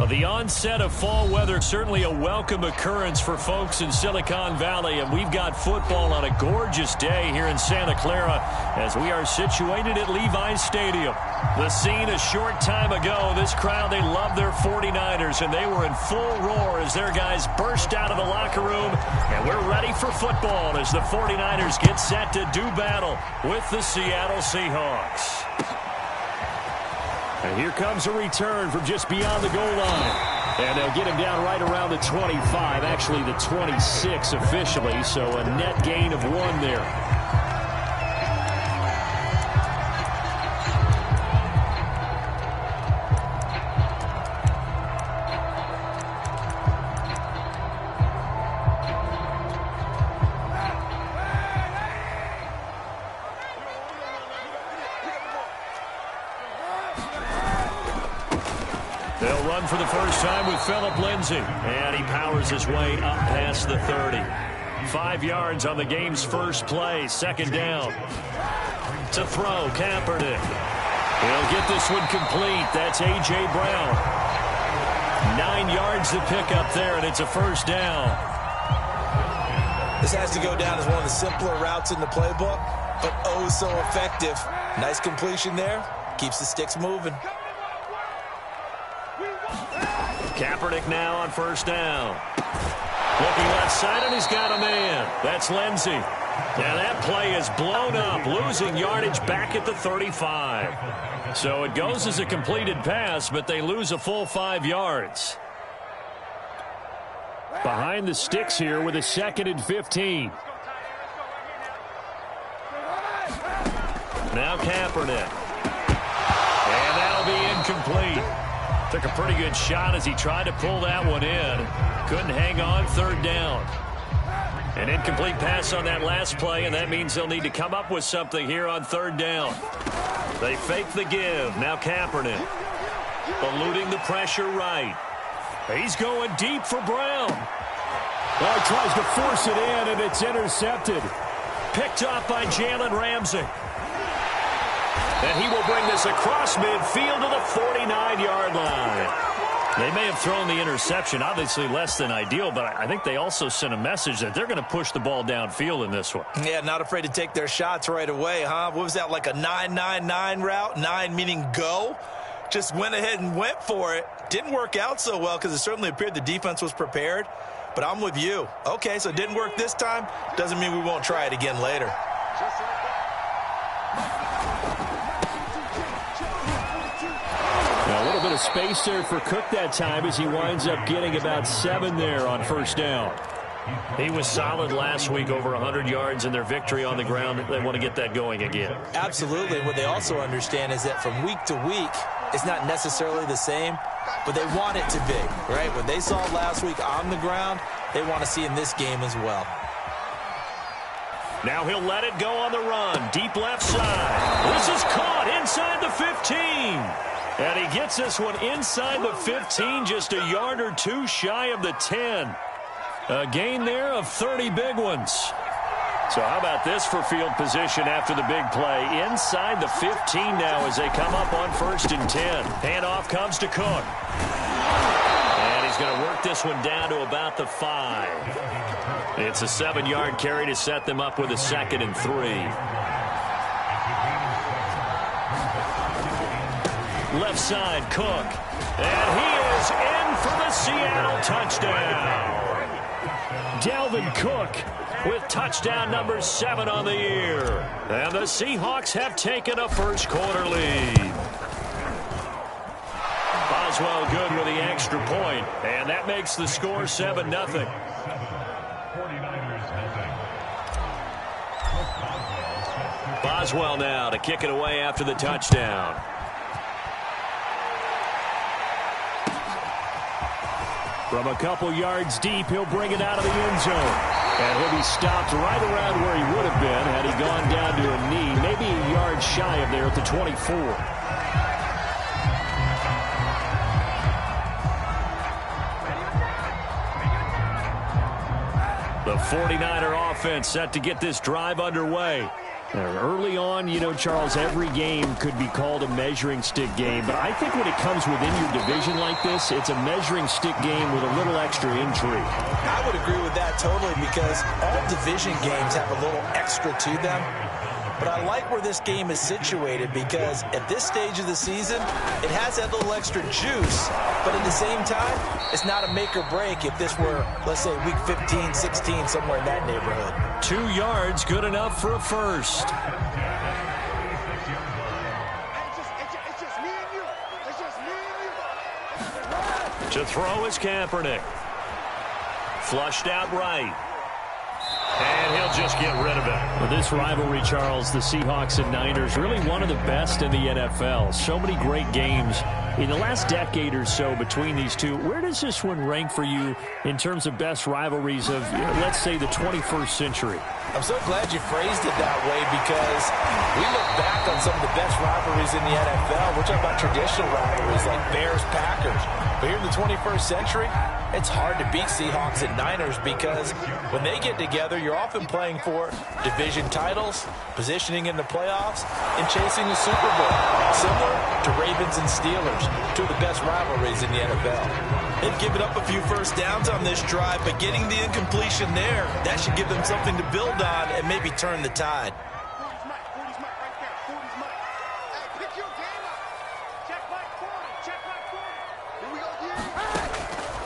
The onset of fall weather, certainly a welcome occurrence for folks in Silicon Valley, and we've got football on a gorgeous day here in Santa Clara as we are situated at Levi's Stadium. The scene a short time ago, this crowd, they love their 49ers, and they were in full roar as their guys burst out of the locker room, and we're ready for football as the 49ers get set to do battle with the Seattle Seahawks. And here comes a return from just beyond the goal line. And they'll get him down right around the 25, actually the 26 officially, so a net gain of 1 there. They'll run for the first time with Phillip Lindsay. And he powers his way up past the 30. 5 yards on the game's first play. Second down. To throw, Kaepernick. He'll get this one complete. That's A.J. Brown. 9 yards to pick up there, and it's a first down. This has to go down as one of the simpler routes in the playbook, but oh so effective. Nice completion there. Keeps the sticks moving. Kaepernick now on first down. Looking left side, and he's got a man. That's Lindsay. And that play is blown up, losing yardage back at the 35. So it goes as a completed pass, but they lose a full 5 yards. Behind the sticks here with a 2nd and 15. Now Kaepernick. And that'll be incomplete. Took a pretty good shot as he tried to pull that one in. Couldn't hang on. Third down. An incomplete pass on that last play, and that means they'll need to come up with something here on third down. They fake the give. Now Kaepernick. Eluding the pressure right. He's going deep for Brown. Well, he tries to force it in, and it's intercepted. Picked off by Jalen Ramsey. And he will bring this across midfield to the 49-yard line. They may have thrown the interception, obviously less than ideal, but I think they also sent a message that they're going to push the ball downfield in this one. Yeah, not afraid to take their shots right away, huh? What was that, like a 9-9-9 route? 9 meaning go? Just went ahead and went for it. Didn't work out so well because it certainly appeared the defense was prepared. But I'm with you. Okay, so it didn't work this time. Doesn't mean we won't try it again later. A little bit of space there for Cook that time as he winds up getting about 7 there on first down. He was solid last week, over 100 yards in their victory on the ground. They want to get that going again. Absolutely. What they also understand is that from week to week, it's not necessarily the same, but they want it to be, right? What they saw last week on the ground, they want to see in this game as well. Now he'll let it go on the run. Deep left side. This is caught inside the 15. And he gets this one inside the 15, just a yard or two shy of the 10. A gain there of 30 big ones. So how about this for field position after the big play? Inside the 15 now as they come up on 1st and 10. Handoff comes to Cook. And he's going to work this one down to about the 5. It's a 7-yard carry to set them up with a 2nd and 3. Left side, Cook. And he is in for the Seattle touchdown. Dalvin Cook with touchdown number 7 on the year. And the Seahawks have taken a first-quarter lead. Boswell good with the extra point, and that makes the score 7-0. Boswell now to kick it away after the touchdown. From a couple yards deep, he'll bring it out of the end zone. And he'll be stopped right around where he would have been had he gone down to a knee, maybe a yard shy of there at the 24. The 49er offense set to get this drive underway. Early on, you know, Charles, every game could be called a measuring stick game. But I think when it comes within your division like this, it's a measuring stick game with a little extra intrigue. I would agree with that totally because all division games have a little extra to them. But I like where this game is situated because at this stage of the season, it has that little extra juice. But at the same time, it's not a make or break if this were, let's say, week 15, 16, somewhere in that neighborhood. 2 yards, good enough for a first. To throw is Kaepernick. Flushed out right. And he'll just get rid of it. Well, this rivalry, Charles, the Seahawks and Niners, really one of the best in the NFL. So many great games in the last decade or so between these two. Where does this one rank for you in terms of best rivalries of, you know, let's say, the 21st century? I'm so glad you phrased it that way because we look back on some of the best rivalries in the NFL. We're talking about traditional rivalries like Bears-Packers. But here in the 21st century, it's hard to beat Seahawks and Niners because when they get together, you're often playing for division titles, positioning in the playoffs, and chasing the Super Bowl. Similar to Ravens and Steelers, two of the best rivalries in the NFL. They've given up a few first downs on this drive, but getting the incompletion there, that should give them something to build on and maybe turn the tide.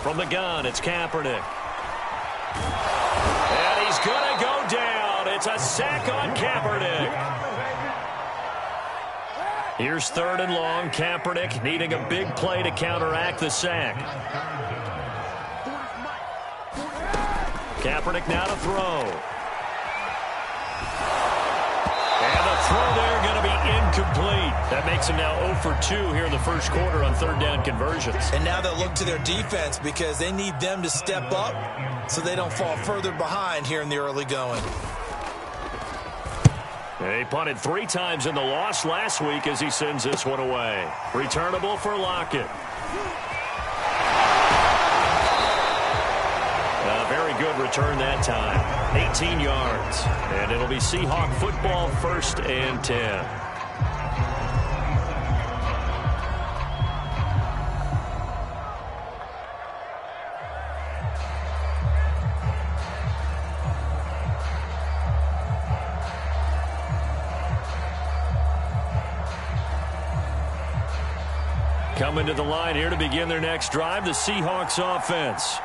From the gun, it's Kaepernick. And he's going to go down. It's a sack on Kaepernick. Here's 3rd and long. Kaepernick needing a big play to counteract the sack. Kaepernick now to throw. And the throw there going to be incomplete. That makes him now 0 for 2 here in the first quarter on 3rd down conversions. And now they'll look to their defense because they need them to step up so they don't fall further behind here in the early going. He punted 3 times in the loss last week as he sends this one away. Returnable for Lockett. A very good return that time. 18 yards. And it'll be Seahawk football, 1st and 10. Coming to the line here to begin their next drive, the Seahawks offense.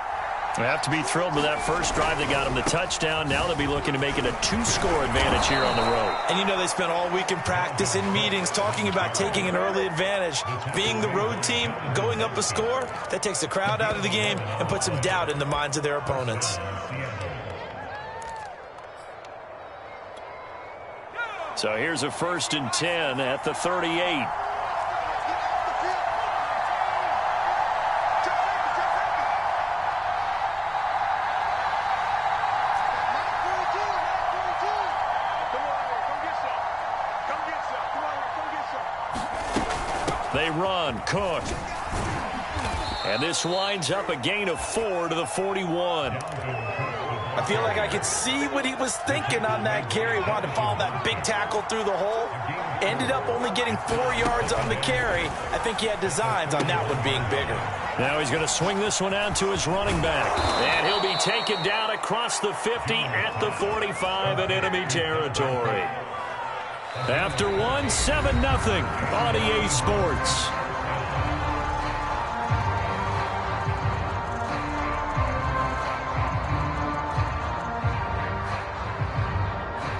They have to be thrilled with that first drive. They got them the touchdown. Now they'll be looking to make it a 2-score advantage here on the road. And you know they spent all week in practice, in meetings, talking about taking an early advantage. Being the road team, going up a score, that takes the crowd out of the game and puts some doubt in the minds of their opponents. So here's a 1st and 10 at the 38. They run, Cook. And this winds up a gain of 4 to the 41. I feel like I could see what he was thinking on that carry. Wanted to follow that big tackle through the hole. Ended up only getting 4 yards on the carry. I think he had designs on that one being bigger. Now he's going to swing this one out to his running back. And he'll be taken down across the 50 at the 45 in enemy territory. After 1, 7-0 on EA Sports.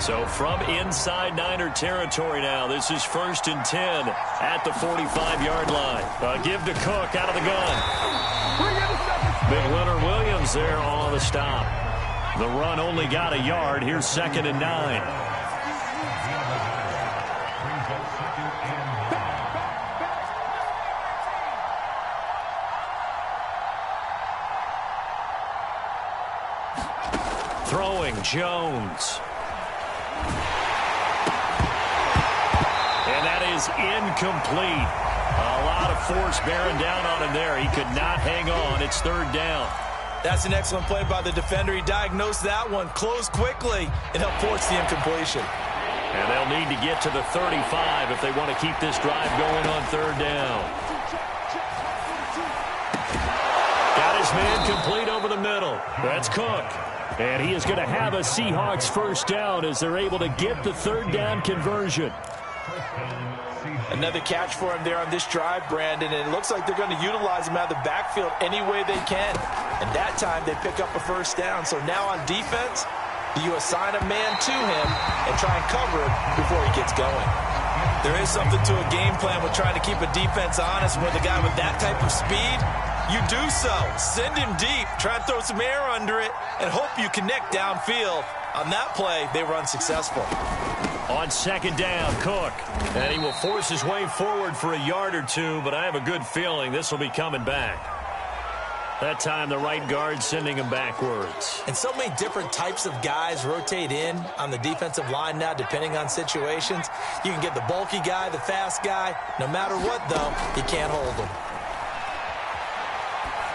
So from inside Niner territory now, this is 1st and 10 at the 45-yard line. Give to Cook out of the gun. Big Leonard Williams there on the stop. The run only got a yard. Here's 2nd and 9. Throwing, Jones. And that is incomplete. A lot of force bearing down on him there. He could not hang on. It's 3rd down. That's an excellent play by the defender. He diagnosed that one, closed quickly, and helped force the incompletion. And they'll need to get to the 35 if they want to keep this drive going on third down. Got his man complete over the middle. That's Cook. And he is going to have a Seahawks first down as they're able to get the third down conversion. Another catch for him there on this drive, Brandon, and it looks like they're going to utilize him out of the backfield any way they can. And that time they pick up a first down. So now on defense, you assign a man to him and try and cover him before he gets going. There is something to a game plan with trying to keep a defense honest with a guy with that type of speed. You do so. Send him deep. Try and throw some air under it and hope you connect downfield. On that play, they were unsuccessful. On second down, Cook. And he will force his way forward for a yard or two, but I have a good feeling this will be coming back. That time, the right guard sending him backwards. And so many different types of guys rotate in on the defensive line now, depending on situations. You can get the bulky guy, the fast guy. No matter what, though, you can't hold him.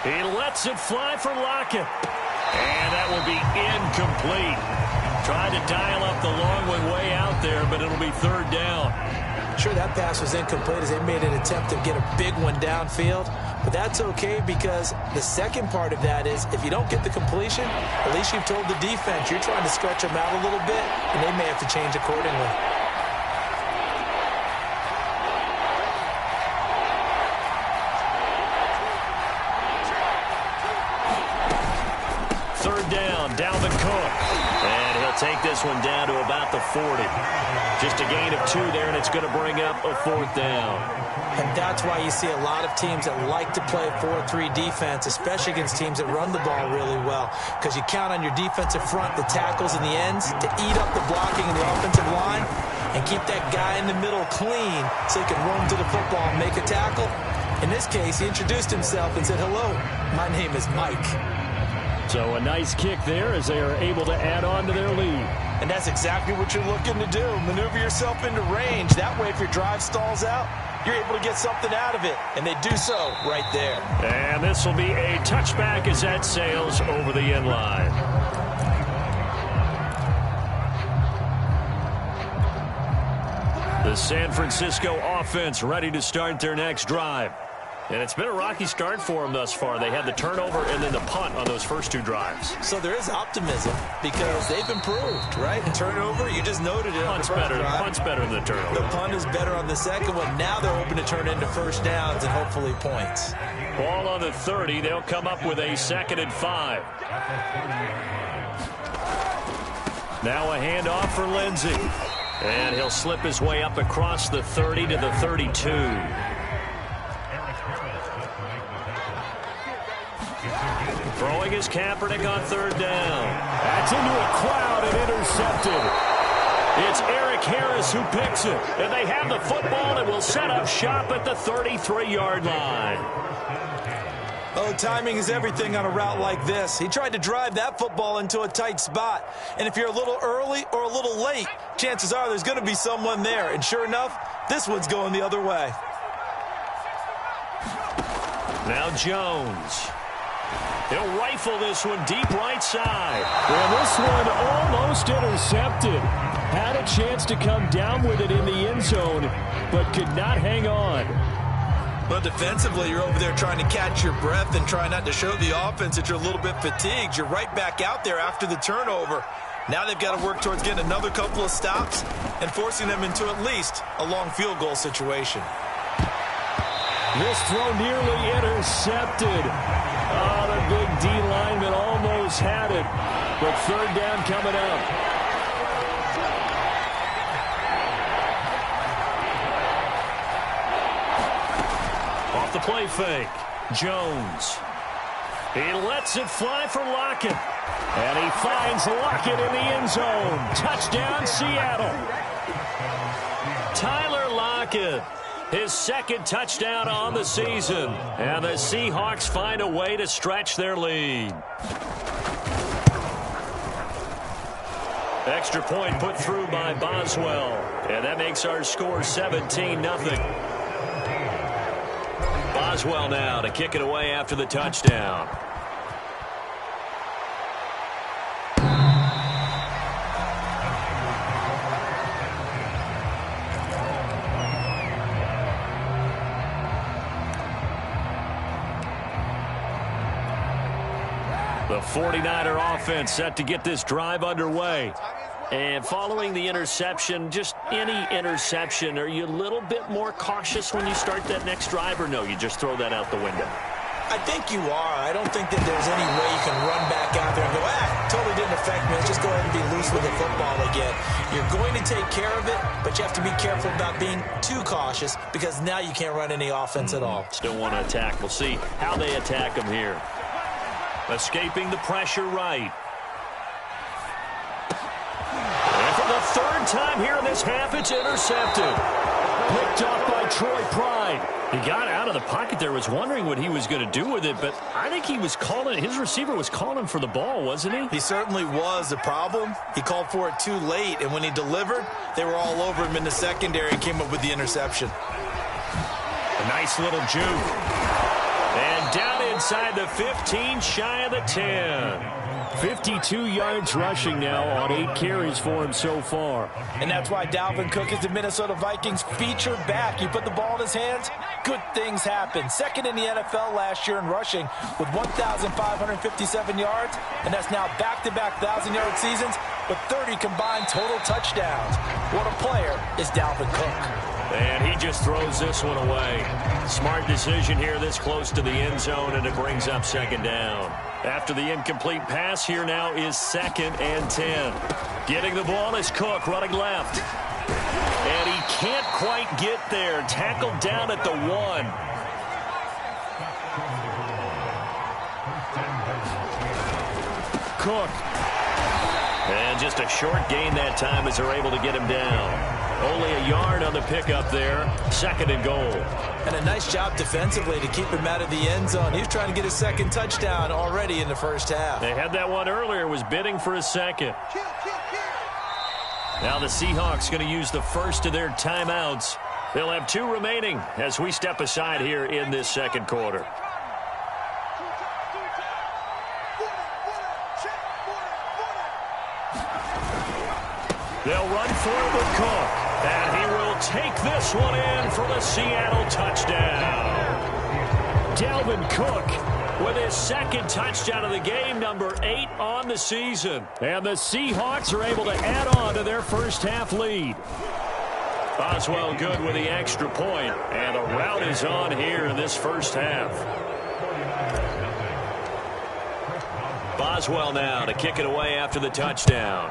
He lets it fly for Lockett. And that will be incomplete. Tried to dial up the long one way out there, but it'll be third down. Sure, that pass was incomplete as they made an attempt to get a big one downfield. But that's okay because the second part of that is if you don't get the completion, at least you've told the defense you're trying to stretch them out a little bit, and they may have to change accordingly. Third down, Dalvin Cook. And he'll take this one down to about the 40. Just a gain of 2 there, and it's going to bring up a fourth down. And that's why you see a lot of teams that like to play 4-3 defense, especially against teams that run the ball really well, because you count on your defensive front, the tackles and the ends, to eat up the blocking in the offensive line and keep that guy in the middle clean so he can roam to the football and make a tackle. In this case, he introduced himself and said, "Hello, my name is Mike." So a nice kick there as they are able to add on to their lead. And that's exactly what you're looking to do. Maneuver yourself into range. That way, if your drive stalls out, you're able to get something out of it. And they do so right there. And this will be a touchback as that sails over the end line. The San Francisco offense ready to start their next drive. And it's been a rocky start for them thus far. They had the turnover and then the punt on those first 2 drives. So there is optimism because they've improved, right? And turnover, you just noted it. Punt's better than the turnover. The punt is better on the second one. Now they're hoping to turn into first downs and hopefully points. Ball on the 30. They'll come up with a 2nd and 5. Now a handoff for Lindsey. And he'll slip his way up across the 30 to the 32. Throwing his Kaepernick on third down. That's into a crowd and intercepted. It's Eric Harris who picks it. And they have the football and will set up shop at the 33-yard line. Oh, timing is everything on a route like this. He tried to drive that football into a tight spot. And if you're a little early or a little late, chances are there's going to be someone there. And sure enough, this one's going the other way. Now Jones. He'll rifle this one deep right side. And this one almost intercepted. Had a chance to come down with it in the end zone, but could not hang on. Well, defensively, you're over there trying to catch your breath and try not to show the offense that you're a little bit fatigued. You're right back out there after the turnover. Now they've got to work towards getting another couple of stops and forcing them into at least a long field goal situation. This throw nearly intercepted. Oh, the big D lineman almost had it. But third down coming up. Off the play fake. Jones. He lets it fly for Lockett. And he finds Lockett in the end zone. Touchdown, Seattle. Tyler Lockett. His 2nd touchdown on the season. And the Seahawks find a way to stretch their lead. Extra point put through by Boswell. And that makes our score 17-0. Boswell now to kick it away after the touchdown. The 49er offense set to get this drive underway. And following the interception, just any interception, are you a little bit more cautious when you start that next drive, or no, you just throw that out the window? I think you are. I don't think that there's any way you can run back out there and go, totally didn't affect me. Let's just go ahead and be loose with the football again. You're going to take care of it, but you have to be careful about being too cautious because now you can't run any offense at all. Still want to attack. We'll see how they attack him here. Escaping the pressure right. And for the third time here in this half, it's intercepted. Picked off by Troy Pride. He got out of the pocket there, was wondering what he was going to do with it, but I think he was calling, his receiver was calling for the ball, wasn't he? He certainly was. The problem, he called for it too late, and when he delivered, they were all over him in the secondary and came up with the interception. A nice little juke. And down inside the 15, shy of the 10. 52 yards rushing now on 8 carries for him so far. And that's why Dalvin Cook is the Minnesota Vikings featured back. You put the ball in his hands, good things happen. Second in the NFL last year in rushing with 1,557 yards, and that's now back-to-back 1,000-yard seasons with 30 combined total touchdowns. What a player is Dalvin Cook. And he just throws this one away. Smart decision here this close to the end zone, and it brings up second down. After the incomplete pass, here now is 2nd and 10. Getting the ball is Cook running left. And he can't quite get there. Tackled down at the 1. Cook. And just a short gain that time as they're able to get him down. Only a yard on the pickup there. 2nd and goal. And a nice job defensively to keep him out of the end zone. He was trying to get his second touchdown already in the first half. They had that one earlier, was bidding for his second. Now the Seahawks going to use the first of their timeouts. They'll have 2 remaining as we step aside here in this second quarter. They'll run forward with Cook. And he will take this one in for the Seattle touchdown. Dalvin Cook with his 2nd touchdown of the game, number 8 on the season. And the Seahawks are able to add on to their first half lead. Boswell good with the extra point, and the rout is on here in this first half. Boswell now to kick it away after the touchdown.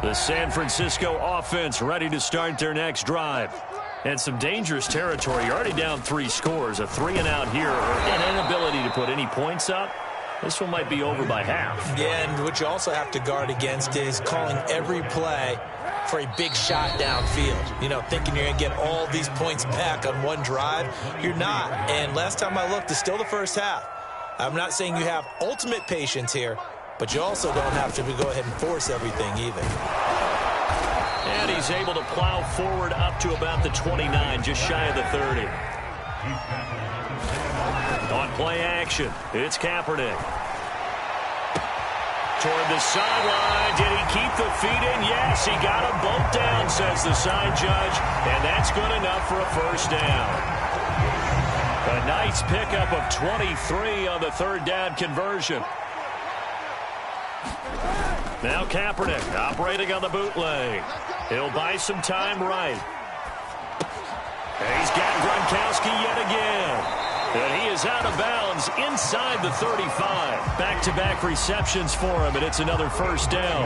The San Francisco offense ready to start their next drive. And some dangerous territory. You're already down 3 scores. A 3-and-out here, or an inability to put any points up. This one might be over by half. Yeah, and what you also have to guard against is calling every play for a big shot downfield. You know, thinking you're going to get all these points back on one drive. You're not. And last time I looked, it's still the first half. I'm not saying you have ultimate patience here, but you also don't have to go ahead and force everything either. And he's able to plow forward up to about the 29, just shy of the 30. On play action, it's Kaepernick. Toward the sideline, did he keep the feet in? Yes, he got them both down, says the side judge, and that's good enough for a first down. A nice pickup of 23 on the 3rd down conversion. Now Kaepernick operating on the bootleg. He'll buy some time right. And he's got Gronkowski yet again. And he is out of bounds inside the 35. Back-to-back receptions for him, and it's another first down.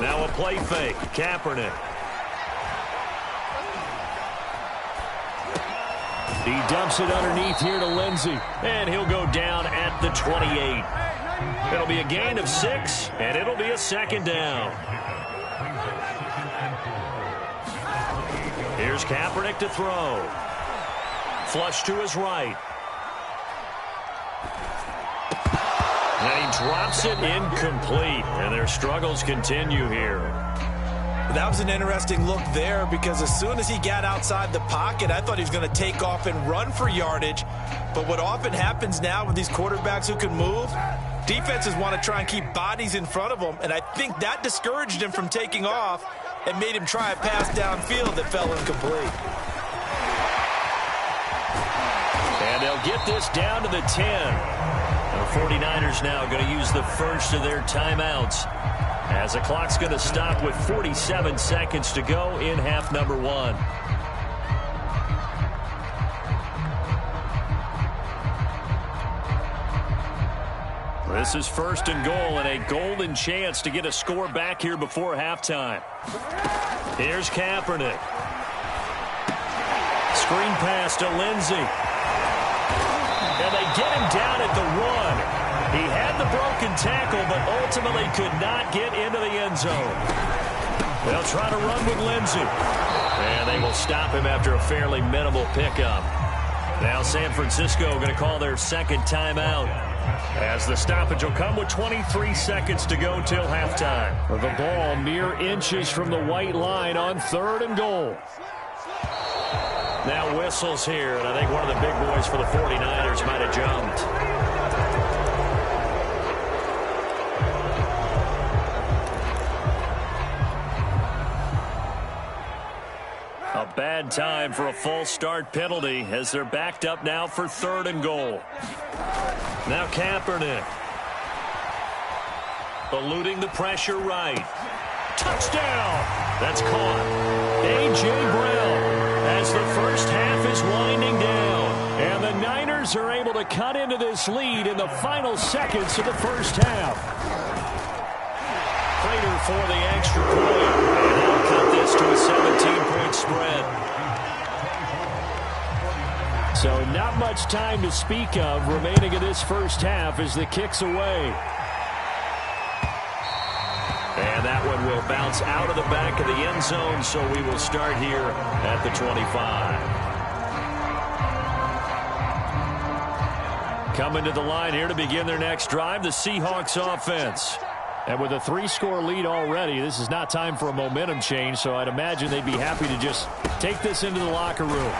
Now a play fake. Kaepernick. He dumps it underneath here to Lindsey. And he'll go down at the 28. It'll be a gain of 6, and it'll be a 2nd down. Here's Kaepernick to throw. Flush to his right. And he drops it incomplete. And their struggles continue here. That was an interesting look there because as soon as he got outside the pocket, I thought he was going to take off and run for yardage. But what often happens now with these quarterbacks who can move, defenses want to try and keep bodies in front of them, and I think that discouraged him from taking off and made him try a pass downfield that fell incomplete. And they'll get this down to the 10. The 49ers now going to use the first of their timeouts as the clock's going to stop with 47 seconds to go in half number 1. This is first and goal and a golden chance to get a score back here before halftime. Here's Kaepernick. Screen pass to Lindsey. And they get him down at the 1. He had the broken tackle, but ultimately could not get into the end zone. They'll try to run with Lindsey. And they will stop him after a fairly minimal pickup. Now San Francisco going to call their second timeout, as the stoppage will come with 23 seconds to go till halftime. The ball mere inches from the white line on 3rd and goal. Now whistles here, and I think one of the big boys for the 49ers might have jumped. A bad time for a false start penalty as they're backed up now for 3rd and goal. Now Kaepernick. Eluding the pressure right. Touchdown! That's caught. A.J. Brown as the first half is winding down. And the Niners are able to cut into this lead in the final seconds of the first half. Prater for the extra point. And they'll cut this to a 17-point spread. So not much time to speak of remaining in this first half as the kick's away. And that one will bounce out of the back of the end zone, so we will start here at the 25. Coming to the line here to begin their next drive, the Seahawks offense. And with a 3-score lead already, this is not time for a momentum change, so I'd imagine they'd be happy to just take this into the locker room.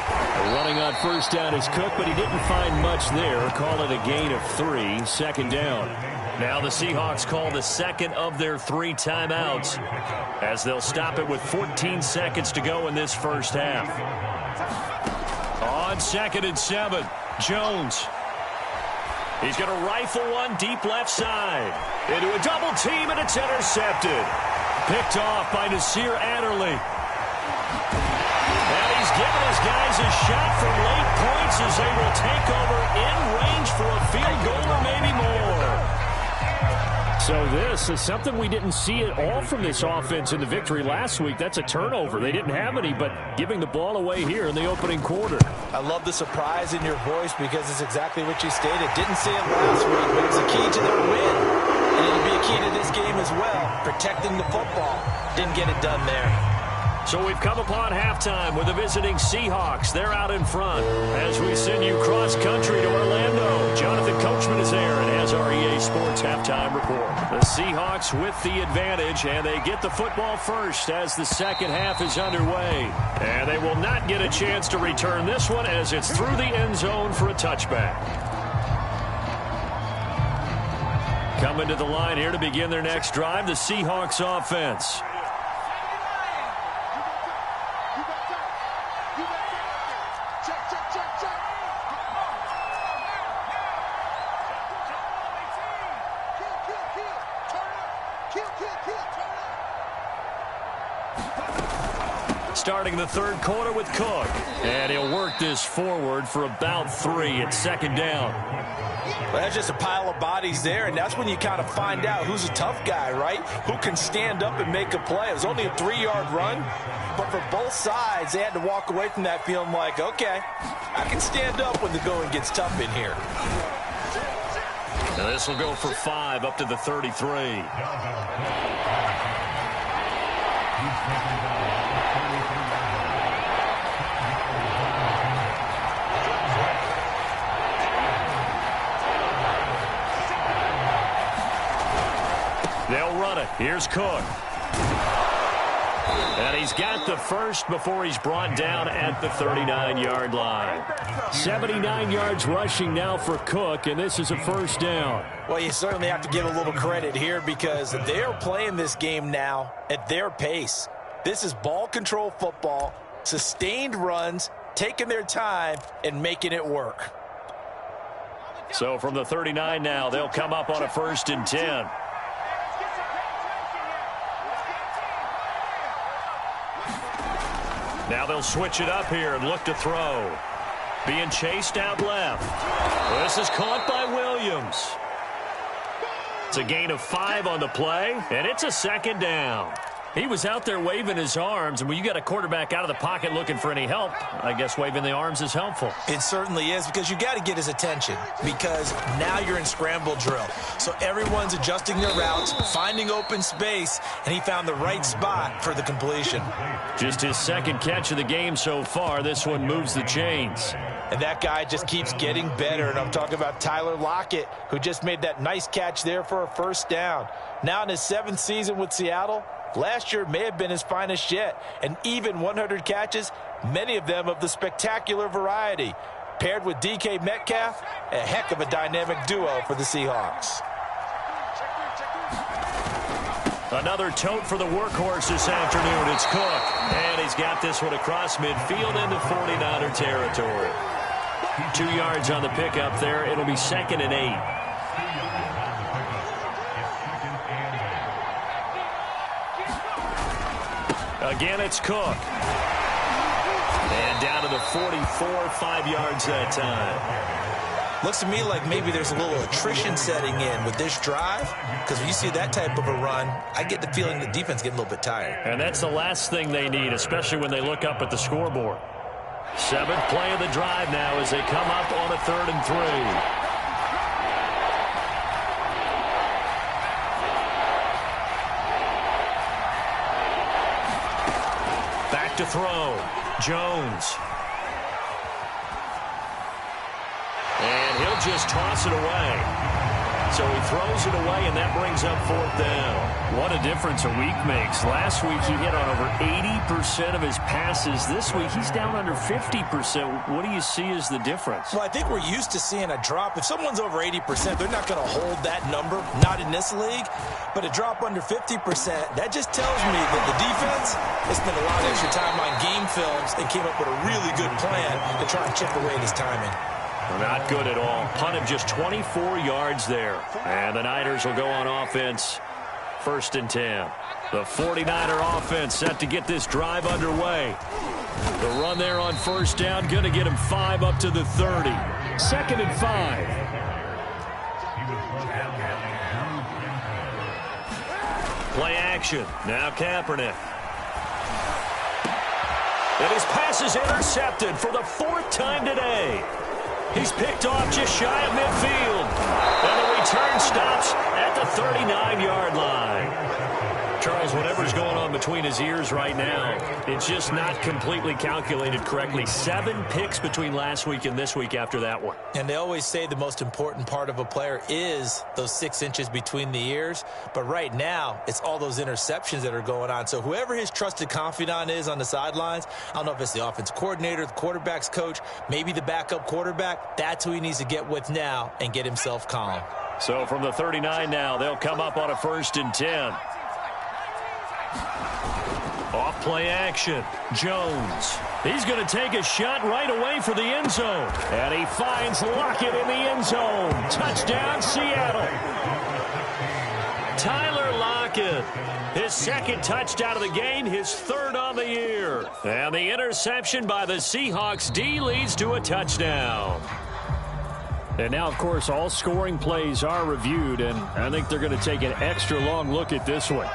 Running on first down is Cook, but he didn't find much there. Call it a gain of 3, 2nd down. Now the Seahawks call the second of their 3 timeouts as they'll stop it with 14 seconds to go in this first half. On 2nd and 7, Jones. He's going to rifle one deep left side. Into a double team, and it's intercepted. Picked off by Nasir Adderley. And he's giving his guys a shot for late points as they will take over in range for a field goal or maybe more. So this is something we didn't see at all from this offense in the victory last week. That's a turnover. They didn't have any, but giving the ball away here in the opening quarter. I love the surprise in your voice because it's exactly what you stated. Didn't see it last week, but it was a key to their win. And it'll be a key to this game as well, protecting the football. Didn't get it done there. So we've come upon halftime with the visiting Seahawks. They're out in front as we send you cross-country to Orlando. Jonathan Coachman is there and has our EA Sports halftime report. The Seahawks with the advantage, and they get the football first as the second half is underway. And they will not get a chance to return this one as it's through the end zone for a touchback. Coming to the line here to begin their next drive, the Seahawks offense. Starting the third quarter with Cook. And he'll work this forward for about 3 at 2nd down. Well, that's just a pile of bodies there, and that's when you kind of find out who's a tough guy, right? Who can stand up and make a play. It was only a 3-yard run, but for both sides, they had to walk away from that feeling like, okay, I can stand up when the going gets tough in here. Now this will go for 5 up to the 33. They'll run it. Here's Cook. And he's got the first before he's brought down at the 39-yard line. 79 yards rushing now for Cook, and this is a first down. Well, you certainly have to give a little credit here because they're playing this game now at their pace. This is ball control football, sustained runs, taking their time, and making it work. So from the 39 now, they'll come up on a 1st and 10. Now they'll switch it up here and look to throw. Being chased out left. This is caught by Williams. It's a gain of 5 on the play, and it's a 2nd down. He was out there waving his arms, and when you got a quarterback out of the pocket looking for any help, I guess waving the arms is helpful. It certainly is, because you got to get his attention, because now you're in scramble drill. So everyone's adjusting their routes, finding open space, and he found the right spot for the completion. Just his 2nd catch of the game so far. This one moves the chains. And that guy just keeps getting better, and I'm talking about Tyler Lockett, who just made that nice catch there for a 1st down. Now in his 7th season with Seattle, last year may have been his finest yet, and even 100 catches, many of them of the spectacular variety. Paired with DK Metcalf, a heck of a dynamic duo for the Seahawks. Another tote for the workhorse this afternoon. It's Cook, and he's got this one across midfield into 49er territory. 2 yards on the pickup there. It'll be 2nd and 8. Again, it's Cook. And down to the 44, 5 yards that time. Looks to me like maybe there's a little attrition setting in with this drive, because when you see that type of a run, I get the feeling the defense getting a little bit tired. And that's the last thing they need, especially when they look up at the scoreboard. 7th play of the drive now as they come up on a 3rd and 3. To throw. Jones. And he'll just toss it away. So he throws it away, and that brings up 4th down. What a difference a week makes. Last week he hit on over 80% of his passes. This week he's down under 50%. What do you see as the difference? Well, I think we're used to seeing a drop. If someone's over 80%, they're not going to hold that number, not in this league. But a drop under 50%, that just tells me that the defense has spent a lot of extra time on game films and came up with a really good plan to try and chip away at his timing. Not good at all. Punt of just 24 yards there. And the Niners will go on offense. 1st and 10. The 49er offense set to get this drive underway. The run there on 1st down, going to get him 5 up to the 30. 2nd and 5. Play action. Now Kaepernick. And his pass is intercepted for the 4th time today. He's picked off just shy of midfield. And the return stops at the 39-yard line. Charles, whatever's going on between his ears right now, it's just not completely calculated correctly. 7 picks between last week and this week after that one. And they always say the most important part of a player is those 6 inches between the ears. But right now, it's all those interceptions that are going on. So whoever his trusted confidant is on the sidelines, I don't know if it's the offense coordinator, the quarterback's coach, maybe the backup quarterback, that's who he needs to get with now and get himself calm. So from the 39 now, they'll come up on a 1st and 10. Off play action. Jones. He's going to take a shot right away for the end zone. And he finds Lockett in the end zone. Touchdown, Seattle. Tyler Lockett. His 2nd touchdown of the game, his 3rd on the year. And the interception by the Seahawks D leads to a touchdown. And now, of course, all scoring plays are reviewed, and I think they're going to take an extra long look at this one.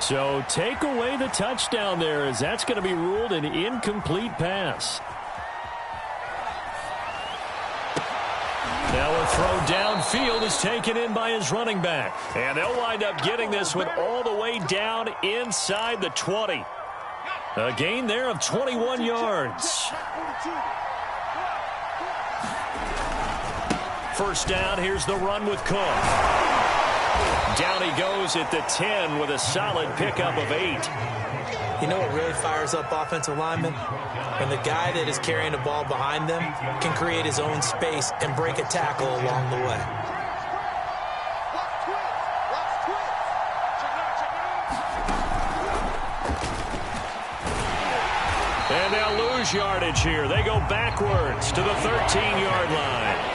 So take away the touchdown there, as that's going to be ruled an incomplete pass. Now a throw downfield is taken in by his running back. And they'll wind up getting this one all the way down inside the 20. A gain there of 21 yards. first down. Here's the run with Cook. Down he goes at the 10 with a solid pickup of 8. You know what really fires up offensive linemen? When the guy that is carrying the ball behind them can create his own space and break a tackle along the way. And they'll lose yardage here. They go backwards to the 13-yard line.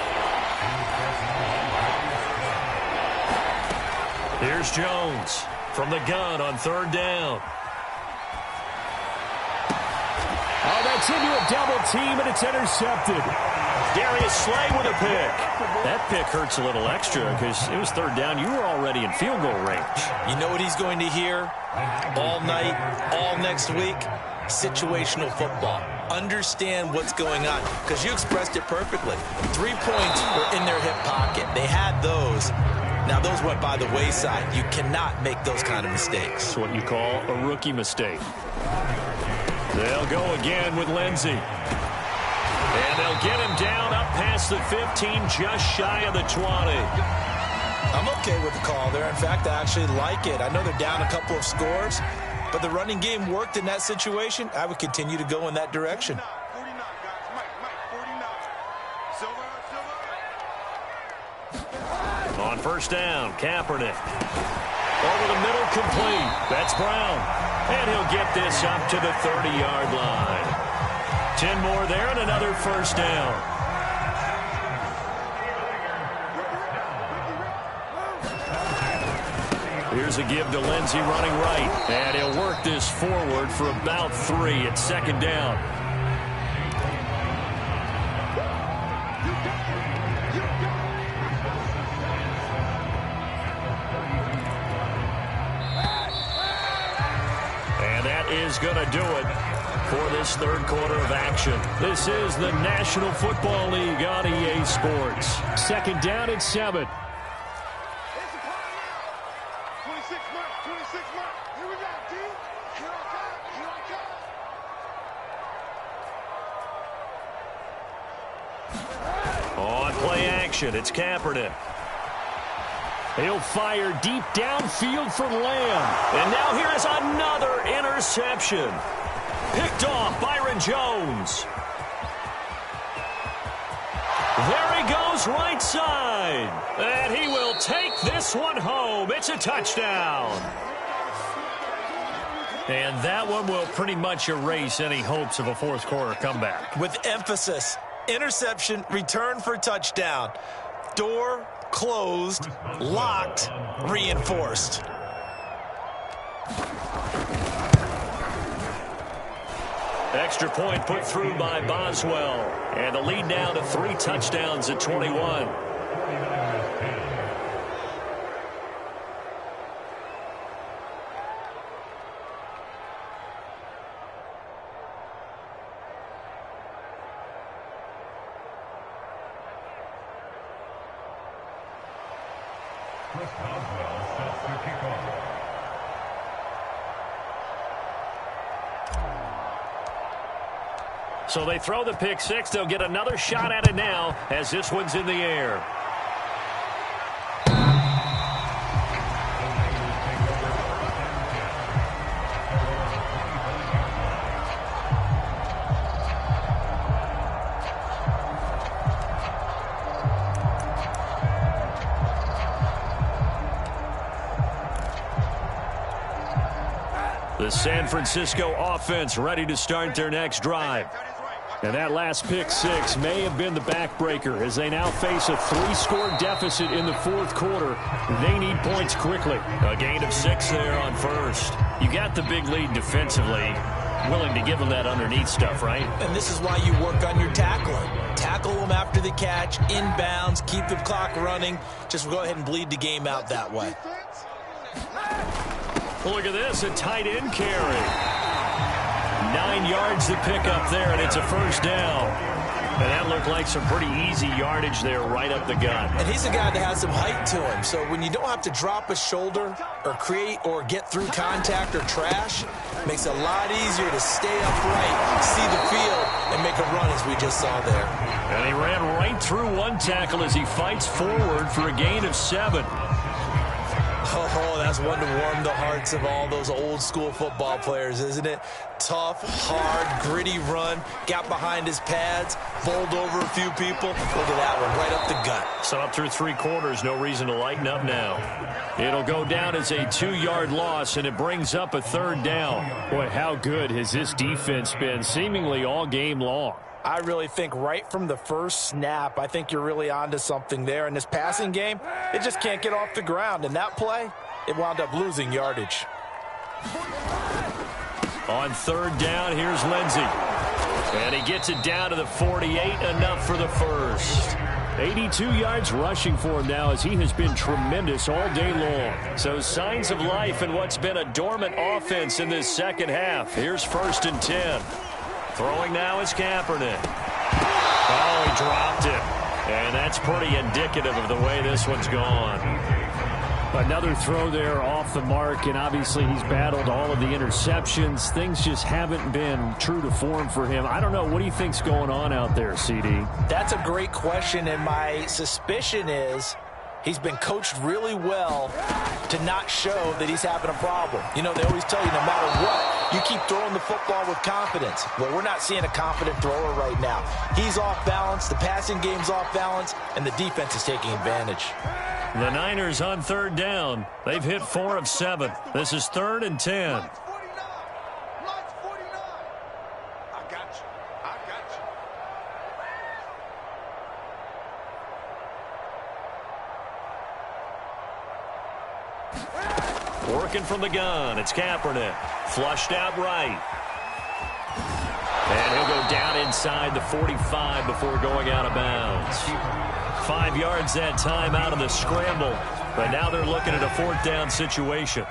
Here's Jones from the gun on third down. Oh, that's into a double team, and it's intercepted. Darius Slay with a pick. That pick hurts a little extra because it was third down. You were already in field goal range. You know what he's going to hear all night, all next week? Situational football. Understand what's going on, because you expressed it perfectly. 3 points were in their hip pocket. They had those. Now, those went by the wayside. You cannot make those kind of mistakes. It's what you call a rookie mistake. They'll go again with Lindsey. And they'll get him down up past the 15, just shy of the 20. I'm okay with the call there. In fact, I actually like it. I know they're down a couple of scores, but the running game worked in that situation. I would continue to go in that direction. On first down, Kaepernick. Over the middle, complete. That's Brown. And he'll get this up to the 30-yard line. 10 more there and another first down. Here's a give to Lindsey running right. And he'll work this forward for about 3 at second down. Is going to do it for this third quarter of action. This is the National Football League on EA Sports. Second down and 7. On play action, it's Kaepernick. He'll fire deep downfield for Lamb. And now here is another interception. Picked off Byron Jones. There he goes right side. And he will take this one home. It's a touchdown. And that one will pretty much erase any hopes of a fourth quarter comeback. With emphasis, interception, return for touchdown. Door closed, locked, reinforced. Extra point put through by Boswell. And the lead now to 3 touchdowns at 21. So they throw the pick six. They'll get another shot at it now as this one's in the air. The San Francisco offense ready to start their next drive. And that last pick six may have been the backbreaker as they now face a 3-score deficit in the fourth quarter. They need points quickly. A gain of 6 there on first. You got the big lead defensively. Willing to give them that underneath stuff, right? And this is why you work on your tackling. Tackle them after the catch, inbounds, keep the clock running. Just go ahead and bleed the game out that way. Well, look at this, a tight end carry. 9 yards to pick up there, and it's a first down. And that looked like some pretty easy yardage there right up the gut. And he's a guy that has some height to him. So when you don't have to drop a shoulder or create or get through contact or trash, it makes it a lot easier to stay upright, see the field, and make a run as we just saw there. And he ran right through one tackle as he fights forward for a gain of 7. Oh, that's one to warm the hearts of all those old-school football players, isn't it? Tough, hard, gritty run. Got behind his pads, bowled over a few people. Look at that one, right up the gut. So up through 3 quarters, no reason to lighten up now. It'll go down as a 2-yard loss, and it brings up a 3rd down. Boy, how good has this defense been seemingly all game long? I really think right from the first snap, I think you're really onto something there. In this passing game, it just can't get off the ground. And that play, it wound up losing yardage. On 3rd down, here's Lindsey. And he gets it down to the 48, enough for the first. 82 yards rushing for him now as he has been tremendous all day long. So signs of life in what's been a dormant offense in this second half. Here's 1st and 10. Throwing now is Kaepernick. Oh, he dropped it. And that's pretty indicative of the way this one's gone. Another throw there off the mark, and obviously he's battled all of the interceptions. Things just haven't been true to form for him. I don't know. What do you think's going on out there, CD? That's a great question, and my suspicion is he's been coached really well to not show that he's having a problem. You know, they always tell you no matter what, you keep throwing the football with confidence. Well, we're not seeing a confident thrower right now. He's off balance, the passing game's off balance, and the defense is taking advantage. The Niners on 3rd down. They've hit 4 of 7. This is 3rd and 10. Working from the gun, it's Kaepernick. Flushed out right. And he'll go down inside the 45 before going out of bounds. 5 yards that time out of the scramble. But now they're looking at a 4th down situation.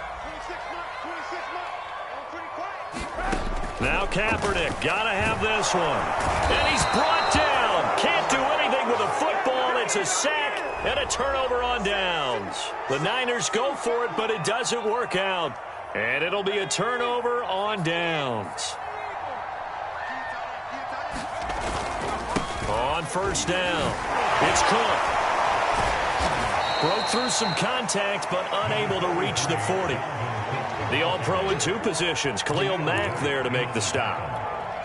Now Kaepernick, gotta have this one. And he's brought down. Can't do anything with a football. It's a sack and a turnover on downs. The Niners go for it, but it doesn't work out. And it'll be a turnover on downs. On 1st down, it's Cook. Broke through some contact, but unable to reach the 40. The All-Pro in 2 positions. Khalil Mack there to make the stop.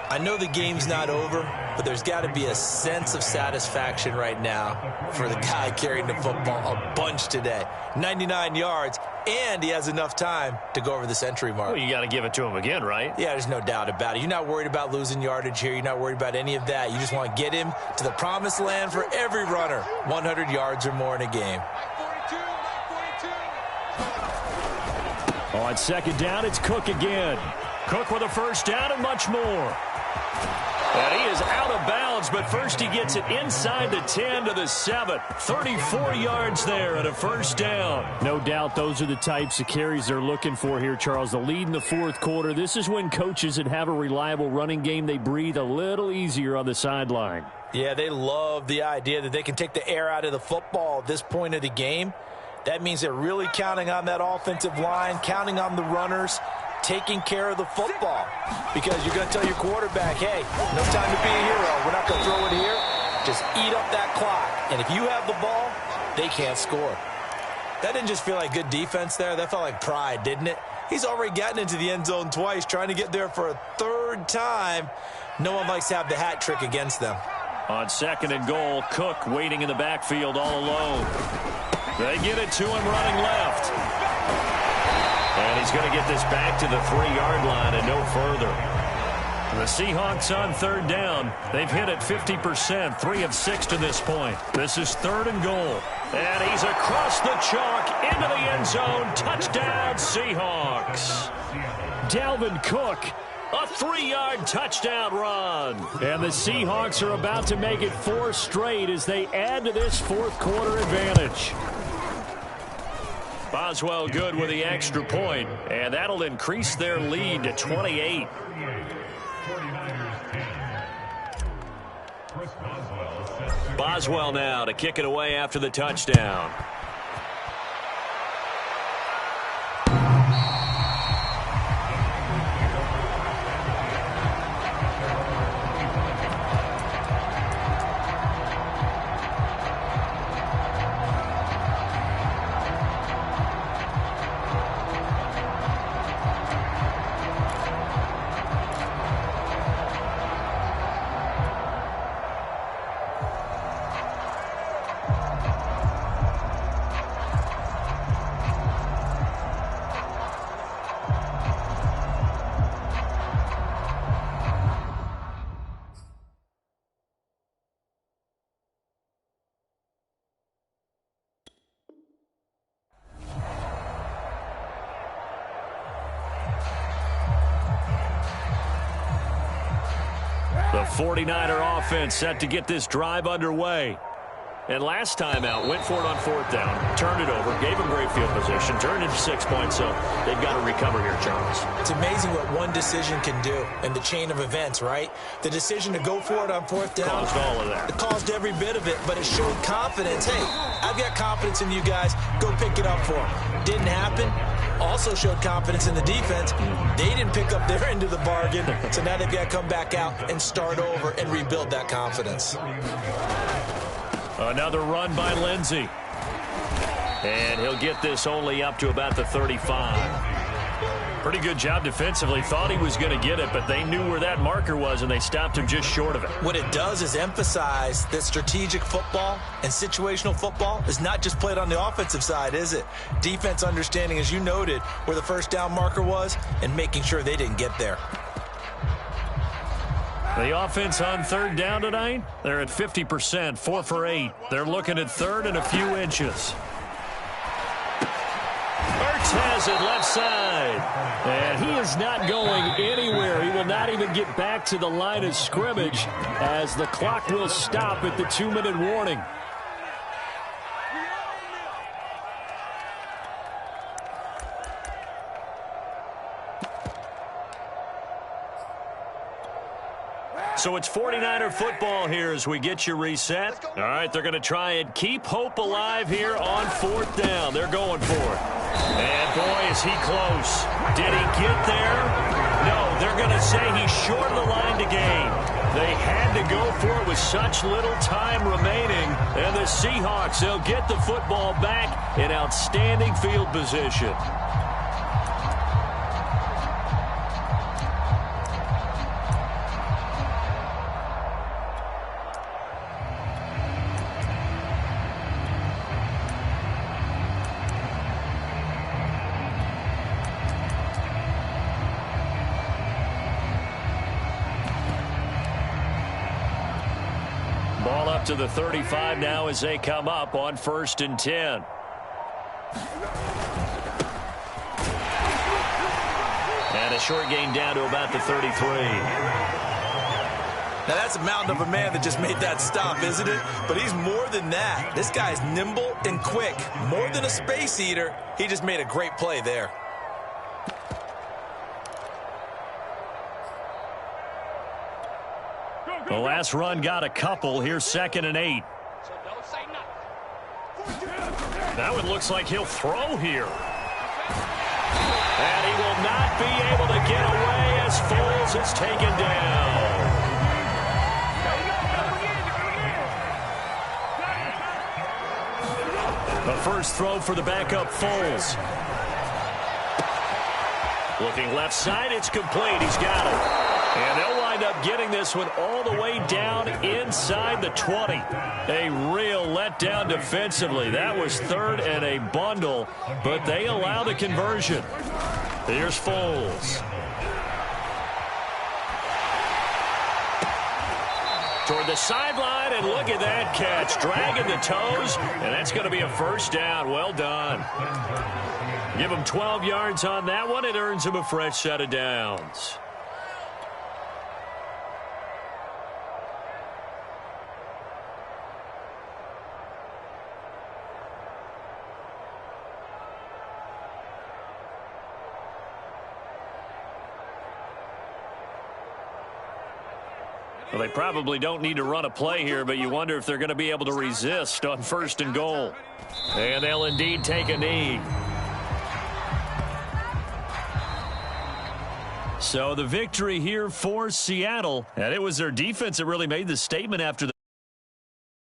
I know the game's not over, but there's got to be a sense of satisfaction right now for the guy carrying the football a bunch today. 99 yards, and he has enough time to go over the century mark. Well, you got to give it to him again, right? Yeah, there's no doubt about it. You're not worried about losing yardage here. You're not worried about any of that. You just want to get him to the promised land for every runner. 100 yards or more in a game. On 2nd down, it's Cook again. Cook with a 1st down and much more. And he is out of bounds, but first he gets it inside the 10 to the 7. 34 yards there and a 1st down. No doubt those are the types of carries they're looking for here, Charles. The lead in the 4th quarter. This is when coaches that have a reliable running game, they breathe a little easier on the sideline. Yeah, they love the idea that they can take the air out of the football at this point of the game. That means they're really counting on that offensive line, counting on the runners, taking care of the football. Because you're going to tell your quarterback, hey, no time to be a hero. We're not going to throw it here. Just eat up that clock. And if you have the ball, they can't score. That didn't just feel like good defense there. That felt like pride, didn't it? He's already gotten into the end zone twice, trying to get there for a 3rd time. No one likes to have the hat trick against them. On 2nd and goal, Cook waiting in the backfield all alone. They get it to him running left. And he's going to get this back to the 3-yard line and no further. The Seahawks on 3rd down. They've hit it 50%, 3 of 6 to this point. This is 3rd and goal. And he's across the chalk into the end zone. Touchdown, Seahawks. Dalvin Cook, a 3-yard touchdown run. And the Seahawks are about to make it 4 straight as they add to this 4th quarter advantage. Boswell good with the extra point, and that'll increase their lead to 28. Boswell now to kick it away after the touchdown. The 49er offense set to get this drive underway. And last time out, went for it on fourth down, turned it over, gave them great field position, turned into 6 points, so they've got to recover here, Charles. It's amazing what one decision can do in the chain of events, right? The decision to go for it on fourth down. Caused all of that. It caused every bit of it, but it showed confidence. Hey, I've got confidence in you guys. Go pick it up for them. Didn't happen. Also showed confidence in the defense. They didn't pick up their end of the bargain, so now they've got to come back out and start over and rebuild that confidence. Another run by Lindsey. And he'll get this only up to about the 35. Pretty good job defensively. Thought he was going to get it, but they knew where that marker was, and they stopped him just short of it. What it does is emphasize that strategic football and situational football is not just played on the offensive side, is it? Defense understanding, as you noted, where the first down marker was and making sure they didn't get there. The offense on third down tonight, they're at 50%, 4 for 8. They're looking at third and a few inches. Ertz has it left side. And he is not going anywhere. He will not even get back to the line of scrimmage as the clock will stop at the 2-minute warning. So it's 49er football here as we get you reset. All right, they're going to try and keep hope alive here on fourth down. They're going for it. And, boy, is he close. Did he get there? No, they're going to say he's short of the line to gain. They had to go for it with such little time remaining. And the Seahawks, they'll get the football back in outstanding field position. Ball up to the 35 now as they come up on 1st and 10. And a short gain down to about the 33. Now, that's a mountain of a man that just made that stop, isn't it? But he's more than that. This guy's nimble and quick. More than a space eater. He just made a great play there. The last run got a couple. Here's 2nd and 8. Now it looks like he'll throw here. And he will not be able to get away as Foles is taken down. The first throw for the backup Foles. Looking left side, it's complete. He's got it. And they'll wind up getting this one all the way down inside the 20. A real letdown defensively. That was 3rd and a bundle, but they allow the conversion. Here's Foles. Toward the sideline, and look at that catch. Dragging the toes, and that's going to be a first down. Well done. Give him 12 yards on that one. It earns him a fresh set of downs. Well, they probably don't need to run a play here, but you wonder if they're going to be able to resist on 1st and goal. And they'll indeed take a knee. So the victory here for Seattle, and it was their defense that really made the statement after the